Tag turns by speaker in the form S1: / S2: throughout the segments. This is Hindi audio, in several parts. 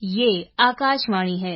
S1: ये आकाशवाणी है।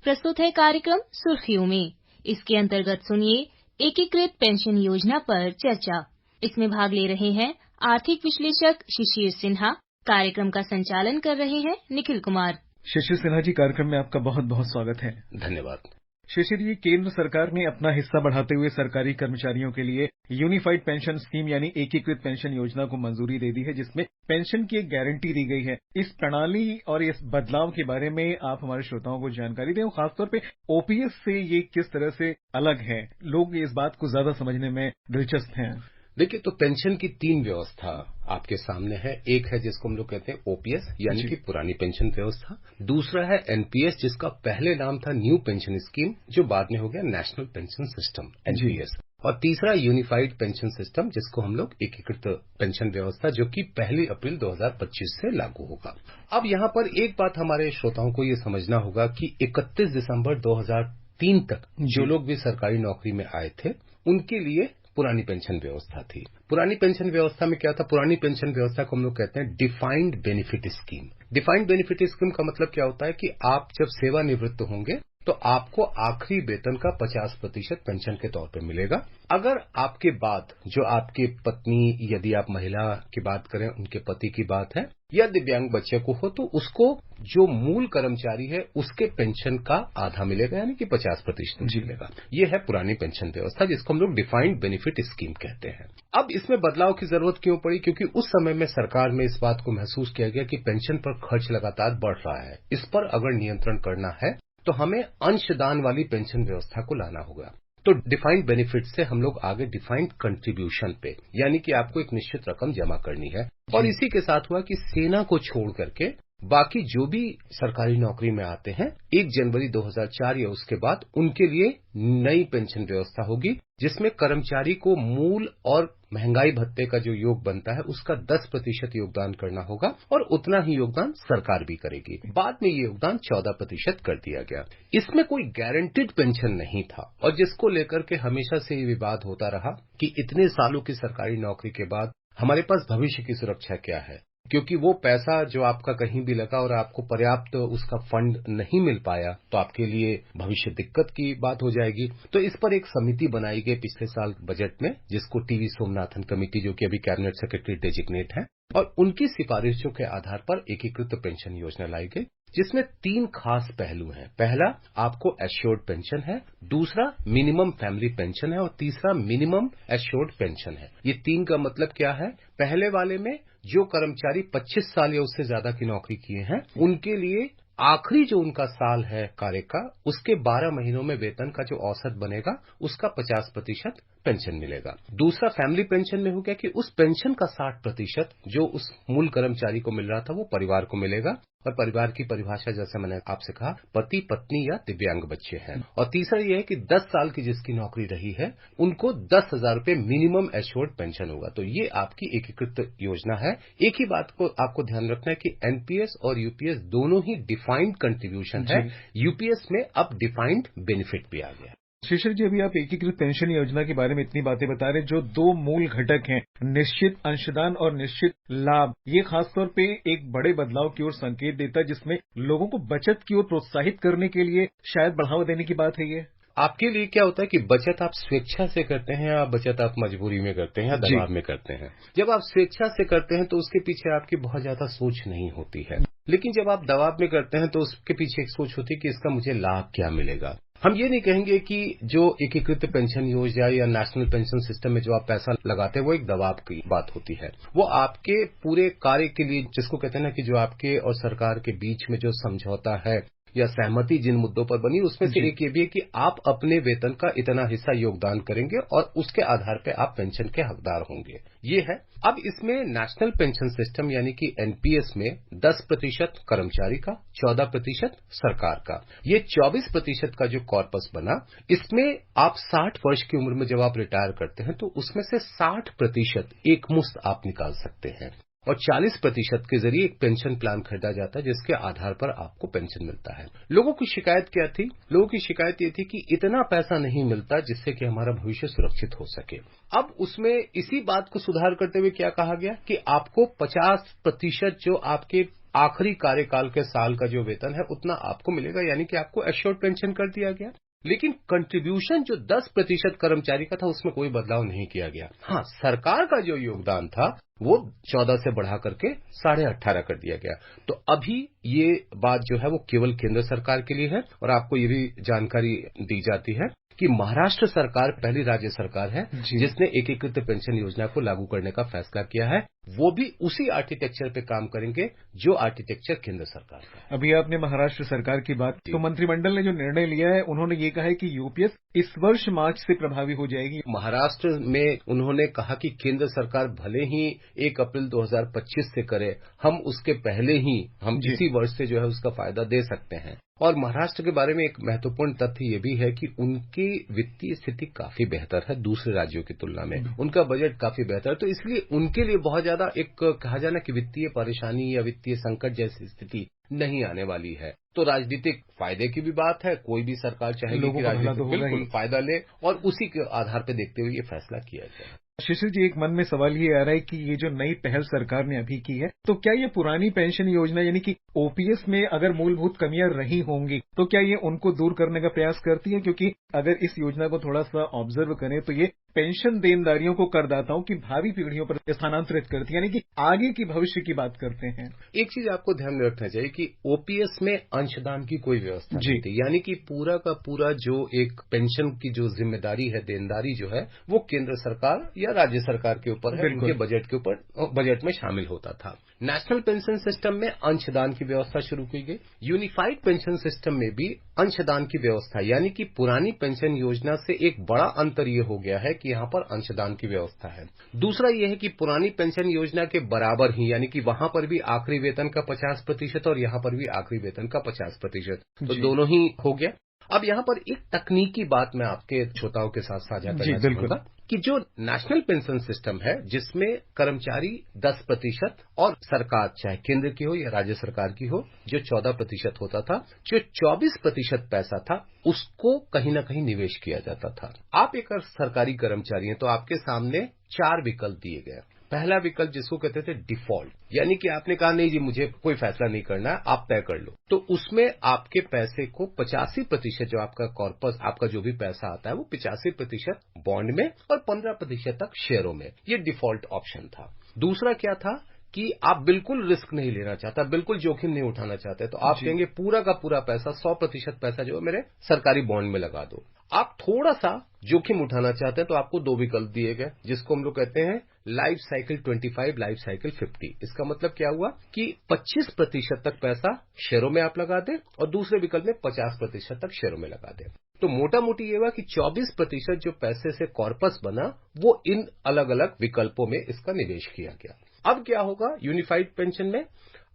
S1: प्रस्तुत है कार्यक्रम सुर्खियों में। इसके अंतर्गत सुनिए एकीकृत पेंशन योजना पर चर्चा। इसमें भाग ले रहे हैं आर्थिक विश्लेषक शिशिर सिन्हा। कार्यक्रम का संचालन कर रहे हैं निखिल कुमार।
S2: शिशिर सिन्हा जी, कार्यक्रम में आपका बहुत बहुत स्वागत है।
S3: धन्यवाद।
S2: शिशिर जी, केंद्र सरकार ने अपना हिस्सा बढ़ाते हुए सरकारी कर्मचारियों के लिए यूनिफाइड पेंशन स्कीम यानी एकीकृत पेंशन योजना को मंजूरी दे दी है, जिसमें पेंशन की एक गारंटी दी गई है। इस प्रणाली और इस बदलाव के बारे में आप हमारे श्रोताओं को जानकारी दें और खासतौर पे ओपीएस से ये किस तरह से अलग है। लोग इस बात को ज्यादा समझने में दिलचस्प हैं।
S3: देखिए, तो पेंशन की 3 व्यवस्था आपके सामने है। एक है जिसको हम लोग कहते हैं ओपीएस यानी कि पुरानी पेंशन व्यवस्था। दूसरा है एनपीएस, जिसका पहले नाम था न्यू पेंशन स्कीम, जो बाद में हो गया नेशनल पेंशन सिस्टम एनपीएस। और तीसरा यूनिफाइड पेंशन सिस्टम, जिसको हम लोग एकीकृत पेंशन व्यवस्था, जो कि 1 अप्रैल 2025 से लागू होगा। अब यहाँ पर एक बात हमारे श्रोताओं को ये समझना होगा कि 31 दिसंबर 2003 तक जो लोग भी सरकारी नौकरी में आए थे, उनके लिए पुरानी पेंशन व्यवस्था थी। पुरानी पेंशन व्यवस्था में क्या था? पुरानी पेंशन व्यवस्था को हम लोग कहते हैं defined benefit scheme. Defined benefit scheme का मतलब क्या होता है कि आप जब सेवानिवृत्त होंगे तो आपको आखिरी वेतन का 50% पेंशन के तौर पर मिलेगा। अगर आपके बाद जो आपके पत्नी, यदि आप महिला की बात करें, उनके पति की बात है, या दिव्यांग बच्चे को हो, तो उसको जो मूल कर्मचारी है उसके पेंशन का आधा मिलेगा, यानी कि 50% मिलेगा। ये है पुरानी पेंशन व्यवस्था, जिसको हम लोग डिफाइंड बेनिफिट स्कीम कहते हैं। अब इसमें बदलाव की जरूरत क्यों पड़ी? क्योंकि उस समय में सरकार में इस बात को महसूस किया गया कि पेंशन पर खर्च लगातार बढ़ रहा है। इस पर अगर नियंत्रण करना है तो हमें अंशदान वाली पेंशन व्यवस्था को लाना होगा। तो डिफाइंड बेनिफिट से हम लोग आगे डिफाइंड कंट्रीब्यूशन पे, यानी कि आपको एक निश्चित रकम जमा करनी है। और इसी के साथ हुआ कि सेना को छोड़ करके बाकी जो भी सरकारी नौकरी में आते हैं, 1 जनवरी 2004 या उसके बाद उनके लिए नई पेंशन व्यवस्था होगी, जिसमें कर्मचारी को मूल और महंगाई भत्ते का जो योग बनता है उसका 10% योगदान करना होगा, और उतना ही योगदान सरकार भी करेगी। बाद में ये योगदान 14% कर दिया गया। इसमें कोई गारंटीड पेंशन नहीं था, और जिसको लेकर के हमेशा से ये विवाद होता रहा कि इतने सालों की सरकारी नौकरी के बाद हमारे पास भविष्य की सुरक्षा क्या है, क्योंकि वो पैसा जो आपका कहीं भी लगा और आपको पर्याप्त उसका फंड नहीं मिल पाया तो आपके लिए भविष्य दिक्कत की बात हो जाएगी। तो इस पर एक समिति बनाई गई पिछले साल बजट में, जिसको टीवी सोमनाथन कमेटी, जो कि अभी कैबिनेट सेक्रेटरी डेजिग्नेट है, और उनकी सिफारिशों के आधार पर एकीकृत पेंशन योजना लाई गई, जिसमें 3 खास पहलू हैं। पहला, आपको एश्योर्ड पेंशन है। दूसरा, मिनिमम फैमिली पेंशन है। और तीसरा, मिनिमम एश्योर्ड पेंशन है। ये 3 का मतलब क्या है? पहले वाले में जो कर्मचारी 25 साल या उससे ज्यादा की नौकरी किए हैं, उनके लिए आखिरी जो उनका साल है कार्य का, उसके 12 महीनों में वेतन का जो औसत बनेगा उसका 50% पेंशन मिलेगा। दूसरा, फैमिली पेंशन में हो गया कि उस पेंशन का 60% जो उस मूल कर्मचारी को मिल रहा था वो परिवार को मिलेगा। और परिवार की परिभाषा, जैसे मैंने आपसे कहा, पति, पत्नी या दिव्यांग बच्चे हैं। और तीसरा ये है कि 10 साल की जिसकी नौकरी रही है उनको 10,000 रुपए मिनिमम एश्योर्ड पेंशन होगा। तो ये आपकी एकीकृत योजना है। एक ही बात को आपको ध्यान रखना है कि एनपीएस और यूपीएस दोनों ही डिफाइंड कंट्रीब्यूशन है। यूपीएस में अब डिफाइंड बेनिफिट भी आ गया।
S2: शिशिर जी, अभी आप एकीकृत पेंशन योजना के बारे में इतनी बातें बता रहे, जो 2 मूल घटक हैं, निश्चित अंशदान और निश्चित लाभ, ये खासतौर पे एक बड़े बदलाव की ओर संकेत देता है, जिसमें लोगों को बचत की ओर प्रोत्साहित करने के लिए शायद बढ़ावा देने की बात है। ये
S3: आपके लिए क्या होता है कि बचत आप स्वेच्छा से करते हैं या बचत आप मजबूरी में करते हैं या दबाव में करते हैं? जब आप स्वेच्छा से करते हैं तो उसके पीछे आपकी बहुत ज्यादा सोच नहीं होती है, लेकिन जब आप दबाव में करते हैं तो उसके पीछे एक सोच होती है कि इसका मुझे लाभ क्या मिलेगा। हम ये नहीं कहेंगे कि जो एकीकृत पेंशन योजना या नेशनल पेंशन सिस्टम में जो आप पैसा लगाते हैं वो एक दबाव की बात होती है। वो आपके पूरे कार्य के लिए, जिसको कहते हैं ना कि जो आपके और सरकार के बीच में जो समझौता है या सहमति जिन मुद्दों पर बनी, उसमें से एक ये भी है कि आप अपने वेतन का इतना हिस्सा योगदान करेंगे और उसके आधार पर आप पेंशन के हकदार होंगे। ये है। अब इसमें नेशनल पेंशन सिस्टम यानी कि एनपीएस में 10% कर्मचारी का, 14% सरकार का, ये 24% का जो कॉर्पस बना, इसमें आप 60 वर्ष की उम्र में जब आप रिटायर करते हैं तो उसमें से 60% एक मुश्त आप निकाल सकते हैं, और 40% के जरिए एक पेंशन प्लान खरीदा जाता है, जिसके आधार पर आपको पेंशन मिलता है। लोगों की शिकायत क्या थी? लोगों की शिकायत ये थी कि इतना पैसा नहीं मिलता जिससे कि हमारा भविष्य सुरक्षित हो सके। अब उसमें इसी बात को सुधार करते हुए क्या कहा गया कि आपको 50% जो आपके आखिरी कार्यकाल के साल का जो वेतन है उतना आपको मिलेगा, यानी कि आपको एश्योर्ड पेंशन कर दिया गया। लेकिन कंट्रीब्यूशन जो 10% कर्मचारी का था उसमें कोई बदलाव नहीं किया गया। हाँ, सरकार का जो योगदान था वो 14 से बढ़ा करके 18.5 कर दिया गया। तो अभी ये बात जो है वो केवल केंद्र सरकार के लिए है। और आपको ये भी जानकारी दी जाती है कि महाराष्ट्र सरकार पहली राज्य सरकार है जिसने एकीकृत पेंशन योजना को लागू करने का फैसला किया है। वो भी उसी आर्किटेक्चर पे काम करेंगे जो आर्किटेक्चर केंद्र सरकार का है।
S2: अभी आपने महाराष्ट्र सरकार की बात, तो मंत्रिमंडल ने जो निर्णय लिया है उन्होंने ये कहा है कि यूपीएस इस वर्ष मार्च से प्रभावी हो जाएगी।
S3: महाराष्ट्र में उन्होंने कहा कि केंद्र सरकार भले ही 1 अप्रैल 2025 से करे, हम उसके पहले ही हम इसी वर्ष से जो है उसका फायदा दे सकते हैं। और महाराष्ट्र के बारे में एक महत्वपूर्ण तथ्य ये भी है कि उनकी वित्तीय स्थिति काफी बेहतर है दूसरे राज्यों की तुलना में। उनका बजट काफी बेहतर है, तो इसलिए उनके लिए बहुत ज्यादा एक कहा जाना कि वित्तीय परेशानी या वित्तीय संकट जैसी स्थिति नहीं आने वाली है। तो राजनीतिक फायदे की भी बात है, कोई भी सरकार चाहेगी कि राजनीतिक बिल्कुल फायदा ले, और उसी के आधार पर देखते हुए ये फैसला किया जाए।
S2: शिशिर जी, एक मन में सवाल ये आ रहा है कि ये जो नई पहल सरकार ने अभी की है, तो क्या ये पुरानी पेंशन योजना यानी कि ओपीएस में अगर मूलभूत कमियां रही होंगी तो क्या ये उनको दूर करने का प्रयास करती है? क्योंकि अगर इस योजना को थोड़ा सा ऑब्जर्व करें तो ये पेंशन देनदारियों को करदाताओं की भावी पीढ़ियों पर स्थानांतरित करती है, यानी कि आगे की भविष्य की बात करते हैं।
S3: एक चीज आपको ध्यान में रखना चाहिए कि ओपीएस में अंशदान की कोई व्यवस्था नहीं थी, यानी कि पूरा का पूरा जो एक पेंशन की जो जिम्मेदारी है, देनदारी जो है, वो केंद्र सरकार या राज्य सरकार के ऊपर है, उनके बजट के ऊपर बजट में शामिल होता था। नेशनल पेंशन सिस्टम में अंशदान की व्यवस्था शुरू की गई। यूनिफाइड पेंशन सिस्टम में भी अंशदान की व्यवस्था, यानी कि पुरानी पेंशन योजना से एक बड़ा अंतर ये हो गया है कि यहाँ पर अंशदान की व्यवस्था है। दूसरा ये है कि पुरानी पेंशन योजना के बराबर ही, यानी कि वहां पर भी आखिरी वेतन का 50% और यहाँ पर भी आखिरी वेतन का 50%, तो दोनों ही हो गया। अब यहाँ पर एक तकनीकी बात मैं आपके श्रोताओं के साथ साझा करना चाहूंगा कि जो नेशनल पेंशन सिस्टम है जिसमें कर्मचारी 10% और सरकार चाहे केंद्र की हो या राज्य सरकार की हो जो 14% होता था, जो 24% पैसा था उसको कहीं ना कहीं निवेश किया जाता था। आप एक सरकारी कर्मचारी हैं तो आपके सामने 4 विकल्प दिए गए। पहला विकल्प जिसको कहते थे डिफॉल्ट, यानी कि आपने कहा नहीं जी मुझे कोई फैसला नहीं करना है, आप तय कर लो, तो उसमें आपके पैसे को 85% जो आपका कॉर्पस, आपका जो भी पैसा आता है वो 85% बॉन्ड में और 15% तक शेयरों में, ये डिफॉल्ट ऑप्शन था। दूसरा क्या था कि आप बिल्कुल रिस्क नहीं लेना चाहता, बिल्कुल जोखिम नहीं उठाना चाहते, तो आप कहेंगे पूरा का पूरा पैसा 100% पैसा जो है मेरे सरकारी बॉन्ड में लगा दो। आप थोड़ा सा जोखिम उठाना चाहते हैं तो आपको 2 विकल्प दिए गए जिसको हम लोग कहते हैं लाइफ साइकिल 25, लाइफ साइकिल 50। इसका मतलब क्या हुआ कि 25% तक पैसा शेयरों में आप लगा दें और दूसरे विकल्प में 50% तक शेयरों में लगा दें। तो मोटा मोटी ये हुआ कि 24% जो पैसे से कॉर्पस बना वो इन अलग अलग विकल्पों में इसका निवेश किया गया। अब क्या होगा यूनिफाइड पेंशन में,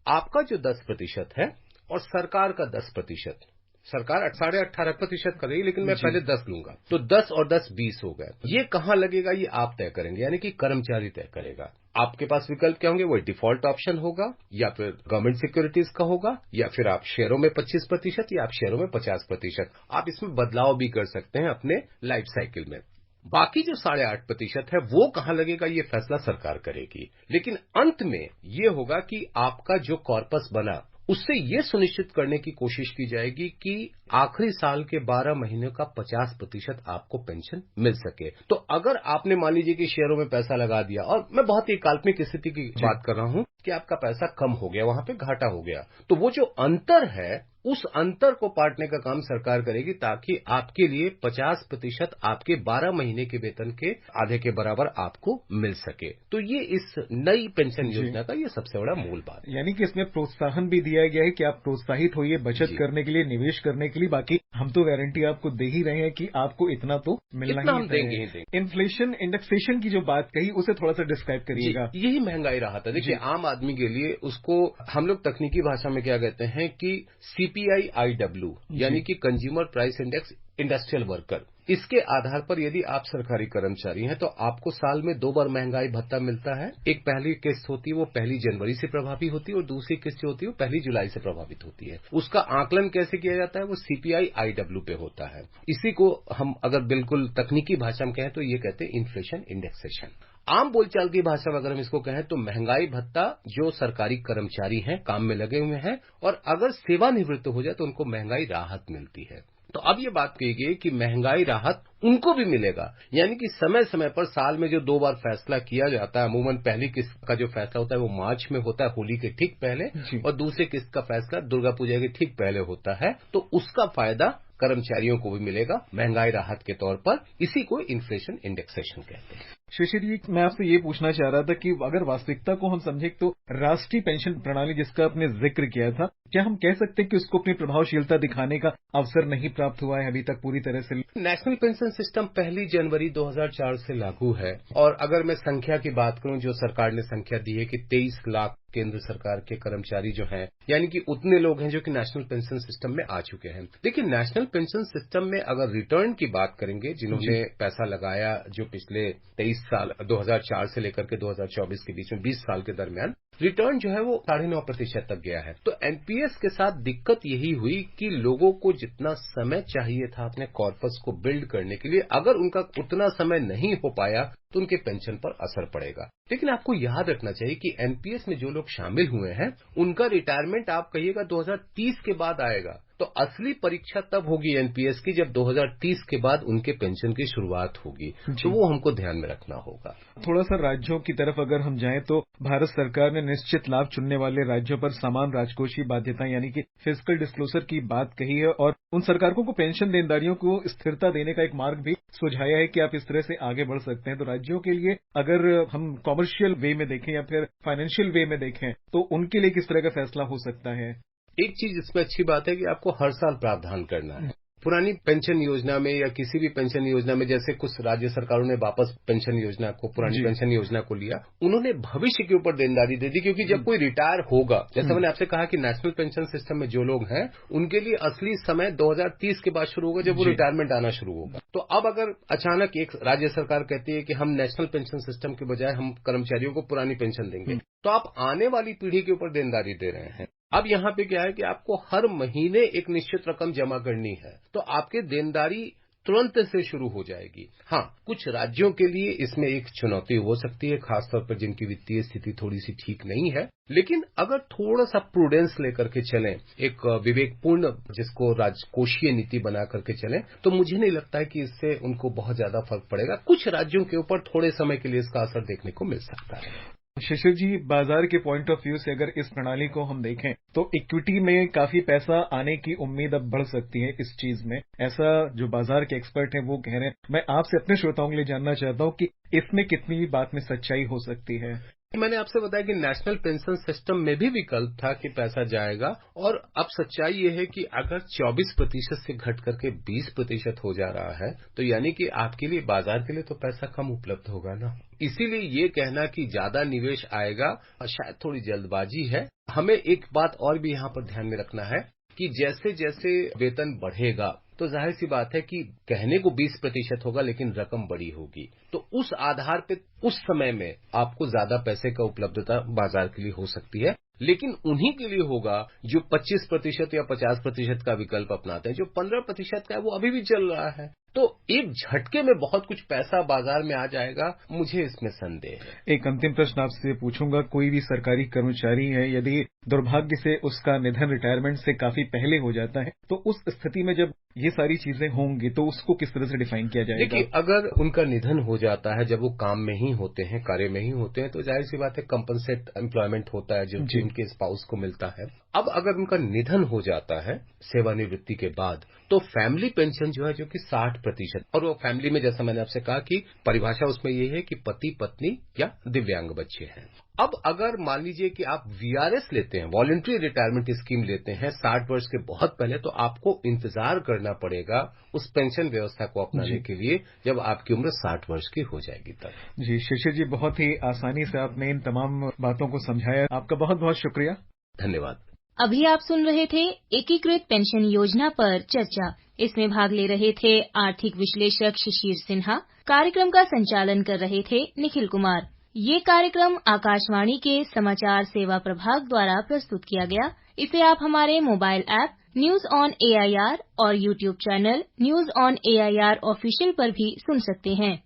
S3: आपका जो 10% है और सरकार का 10%, सरकार 18.5% करेगी लेकिन मैं पहले 10 लूंगा, तो 10 और 10 20 हो गए। ये कहां लगेगा ये आप तय करेंगे, यानी कि कर्मचारी तय करेगा। आपके पास विकल्प क्या होंगे, वो डिफॉल्ट ऑप्शन होगा या फिर गवर्नमेंट सिक्योरिटीज का होगा या फिर आप शेयरों में 25% या आप शेयरों में 50%। आप इसमें बदलाव भी कर सकते हैं अपने लाइफ साइकिल में। बाकी जो 8.5% है वो कहां लगेगा ये फैसला सरकार करेगी, लेकिन अंत में ये होगा कि आपका जो कॉर्पस बना उससे ये सुनिश्चित करने की कोशिश की जाएगी कि आखिरी साल के 12 महीने का 50% आपको पेंशन मिल सके। तो अगर आपने मान लीजिए कि शेयरों में पैसा लगा दिया, और मैं बहुत ही काल्पनिक स्थिति की बात कर रहा हूं कि आपका पैसा कम हो गया, वहां पे घाटा हो गया, तो वो जो अंतर है उस अंतर को पाटने का काम सरकार करेगी ताकि आपके लिए 50% आपके 12 महीने के वेतन के आधे के बराबर आपको मिल सके। तो ये इस नई पेंशन योजना का ये सबसे बड़ा मूल बात है।
S2: यानी कि इसमें प्रोत्साहन भी दिया गया है कि आप प्रोत्साहित होइए बचत करने के लिए, निवेश करने के लिए। बाकी हम तो गारंटी आपको दे ही रहे हैं कि आपको इतना तो मिलना ही
S3: देंगे।
S2: इन्फ्लेशन इंडेक्सेशन की जो बात कही उसे थोड़ा सा डिस्क्राइब करिएगा।
S3: यही महंगाई रहा था। देखिए आम आदमी के लिए उसको हम लोग तकनीकी भाषा में क्या कहते हैं कि CPI-IW यानी कि consumer price index industrial worker, इसके आधार पर यदि आप सरकारी कर्मचारी हैं तो आपको साल में 2 बार महंगाई भत्ता मिलता है। एक पहली किस्त होती है वो 1 जनवरी से प्रभावी होती है और दूसरी किस्त जो होती है वो 1 जुलाई से प्रभावित होती है। उसका आकलन कैसे किया जाता है, वो CPI-IW पे होता है। इसी को हम अगर बिल्कुल तकनीकी भाषा में कहें तो ये कहते हैं इन्फ्लेशन इंडेक्सेशन। आम बोलचाल की भाषा में अगर हम इसको कहें तो महंगाई भत्ता जो सरकारी कर्मचारी हैं, काम में लगे हुए हैं और अगर सेवानिवृत्त हो जाए तो उनको महंगाई राहत मिलती है। तो अब ये बात कही गई कि महंगाई राहत उनको भी मिलेगा, यानी कि समय समय पर साल में जो 2 बार फैसला किया जाता है, अमूमन पहली किस्त का जो फैसला होता है वो मार्च में होता है, होली के ठीक पहले, और दूसरी किस्त का फैसला दुर्गा पूजा के ठीक पहले होता है, तो उसका फायदा कर्मचारियों को भी मिलेगा महंगाई राहत के तौर पर। इसी को इन्फ्लेशन इंडेक्सेशन कहते हैं।
S2: शिशिर जी, मैं आपसे ये पूछना चाह रहा था कि अगर वास्तविकता को हम समझें तो राष्ट्रीय पेंशन प्रणाली जिसका आपने जिक्र किया था, क्या हम कह सकते हैं कि उसको अपनी प्रभावशीलता दिखाने का अवसर नहीं प्राप्त हुआ है अभी तक पूरी तरह से?
S3: नेशनल पेंशन सिस्टम 1 जनवरी 2004 से लागू है, और अगर मैं संख्या की बात करूं, जो सरकार ने संख्या दी है कि 23 लाख केंद्र सरकार के कर्मचारी जो हैं, यानी कि उतने लोग हैं जो कि नेशनल पेंशन सिस्टम में आ चुके हैं। लेकिन नेशनल पेंशन सिस्टम में अगर रिटर्न की बात करेंगे, जिन्होंने पैसा लगाया जो पिछले 23 साल 2004 से लेकर के 2024 के बीच में 20 साल के दरमियान, रिटर्न जो है वो 9.5% तक गया है। तो एनपीएस के साथ दिक्कत यही हुई कि लोगों को जितना समय चाहिए था अपने कॉर्पस को बिल्ड करने के लिए, अगर उनका उतना समय नहीं हो पाया तो उनके पेंशन पर असर पड़ेगा। लेकिन आपको याद रखना चाहिए कि एनपीएस में जो लोग शामिल हुए हैं उनका रिटायरमेंट आप कहिएगा 2030 के बाद आएगा। तो असली परीक्षा तब होगी एनपीएस की जब 2030 के बाद उनके पेंशन की शुरुआत होगी, तो वो हमको ध्यान में रखना होगा।
S2: थोड़ा सा राज्यों की तरफ अगर हम जाएं तो भारत सरकार ने निश्चित लाभ चुनने वाले राज्यों पर समान राजकोषीय बाध्यताएं यानी कि फिस्कल डिस्क्लोजर की बात कही है, और उन सरकारों को पेंशन देनदारियों को स्थिरता देने का एक मार्ग भी सुझाया है कि आप इस तरह से आगे बढ़ सकते हैं। तो राज्यों के लिए अगर हम कॉमर्शियल वे में देखें या फिर फाइनेंशियल वे में देखें तो उनके लिए किस तरह का फैसला हो सकता है?
S3: एक चीज इसमें अच्छी बात है कि आपको हर साल प्रावधान करना है। पुरानी पेंशन योजना में या किसी भी पेंशन योजना में, जैसे कुछ राज्य सरकारों ने वापस पेंशन योजना को, पुरानी पेंशन योजना को लिया, उन्होंने भविष्य के ऊपर देनदारी दे दी, क्योंकि जब कोई रिटायर होगा, जैसे मैंने आपसे कहा कि नेशनल पेंशन सिस्टम में जो लोग हैं उनके लिए असली समय 2030 के बाद शुरू होगा जब वो रिटायरमेंट आना शुरू होगा। तो अब अगर अचानक एक राज्य सरकार कहती है कि हम नेशनल पेंशन सिस्टम के बजाय हम कर्मचारियों को पुरानी पेंशन देंगे, तो आप आने वाली पीढ़ी के ऊपर देनदारी दे रहे हैं। अब यहाँ पे क्या है कि आपको हर महीने एक निश्चित रकम जमा करनी है, तो आपके देनदारी तुरंत से शुरू हो जाएगी। हाँ, कुछ राज्यों के लिए इसमें एक चुनौती हो सकती है, खासतौर पर जिनकी वित्तीय स्थिति थोड़ी सी ठीक नहीं है। लेकिन अगर थोड़ा सा प्रूडेंस लेकर के चलें, एक विवेकपूर्ण जिसको राजकोषीय नीति बना करके चलें, तो मुझे नहीं लगता है कि इससे उनको बहुत ज्यादा फर्क पड़ेगा। कुछ राज्यों के ऊपर थोड़े समय के लिए इसका असर देखने को मिल सकता है।
S2: शिशिर जी, बाजार के पॉइंट ऑफ व्यू से अगर इस प्रणाली को हम देखें तो इक्विटी में काफी पैसा आने की उम्मीद अब बढ़ सकती है इस चीज में, ऐसा जो बाजार के एक्सपर्ट हैं वो कह रहे हैं। मैं आपसे अपने श्रोताओं के लिए जानना चाहता हूं कि इसमें कितनी बात में सच्चाई हो सकती है?
S3: मैंने आपसे बताया कि नेशनल पेंशन सिस्टम में भी विकल्प था कि पैसा जाएगा, और अब सच्चाई ये है कि अगर 24% से घट करके 20% हो जा रहा है, तो यानी कि आपके लिए, बाजार के लिए तो पैसा कम उपलब्ध होगा ना। इसीलिए ये कहना कि ज्यादा निवेश आएगा शायद थोड़ी जल्दबाजी है। हमें एक बात और भी यहाँ पर ध्यान में रखना है कि जैसे जैसे वेतन बढ़ेगा तो जाहिर सी बात है कि कहने को 20% होगा लेकिन रकम बड़ी होगी, तो उस आधार पे उस समय में आपको ज्यादा पैसे का उपलब्धता बाजार के लिए हो सकती है। लेकिन उन्हीं के लिए होगा जो 25% या 50% का विकल्प अपनाते हैं। जो 15% का है वो अभी भी चल रहा है, तो एक झटके में बहुत कुछ पैसा बाजार में आ जाएगा, मुझे इसमें संदेह है।
S2: एक अंतिम प्रश्न आपसे पूछूंगा, कोई भी सरकारी कर्मचारी है, यदि दुर्भाग्य से उसका निधन रिटायरमेंट से काफी पहले हो जाता है, तो उस स्थिति में जब ये सारी चीजें होंगी तो उसको किस तरह से डिफाइन किया जाएगा?
S3: देखिए, अगर उनका निधन हो जाता है, जब वो काम में ही होते हैं, कार्य में ही होते हैं, तो जाहिर सी बात है कंपनसेट एम्प्लॉयमेंट होता है जो उनके स्पाउस को मिलता है। अब अगर उनका निधन हो जाता है सेवानिवृत्ति के बाद, तो फैमिली पेंशन जो है जो कि 60%, और वो फैमिली में जैसा मैंने आपसे कहा कि परिभाषा उसमें ये है कि पति पत्नी या दिव्यांग बच्चे हैं। अब अगर मान लीजिए कि आप वीआरएस लेते हैं, वॉलंटरी रिटायरमेंट स्कीम लेते हैं 60 वर्ष के बहुत पहले, तो आपको इंतजार करना पड़ेगा उस पेंशन व्यवस्था को अपनाने के लिए जब आपकी उम्र 60 वर्ष की हो जाएगी तब।
S2: जी शिशिर जी, बहुत ही आसानी से आपने इन तमाम बातों को समझाया, आपका बहुत बहुत शुक्रिया।
S3: धन्यवाद।
S1: अभी आप सुन रहे थे एकीकृत पेंशन योजना पर चर्चा। इसमें भाग ले रहे थे आर्थिक विश्लेषक शिशिर सिन्हा। कार्यक्रम का संचालन कर रहे थे निखिल कुमार। ये कार्यक्रम आकाशवाणी के समाचार सेवा प्रभाग द्वारा प्रस्तुत किया गया। इसे आप हमारे mobile app news on AIR और YouTube channel news on AIR official पर भी सुन सकते हैं।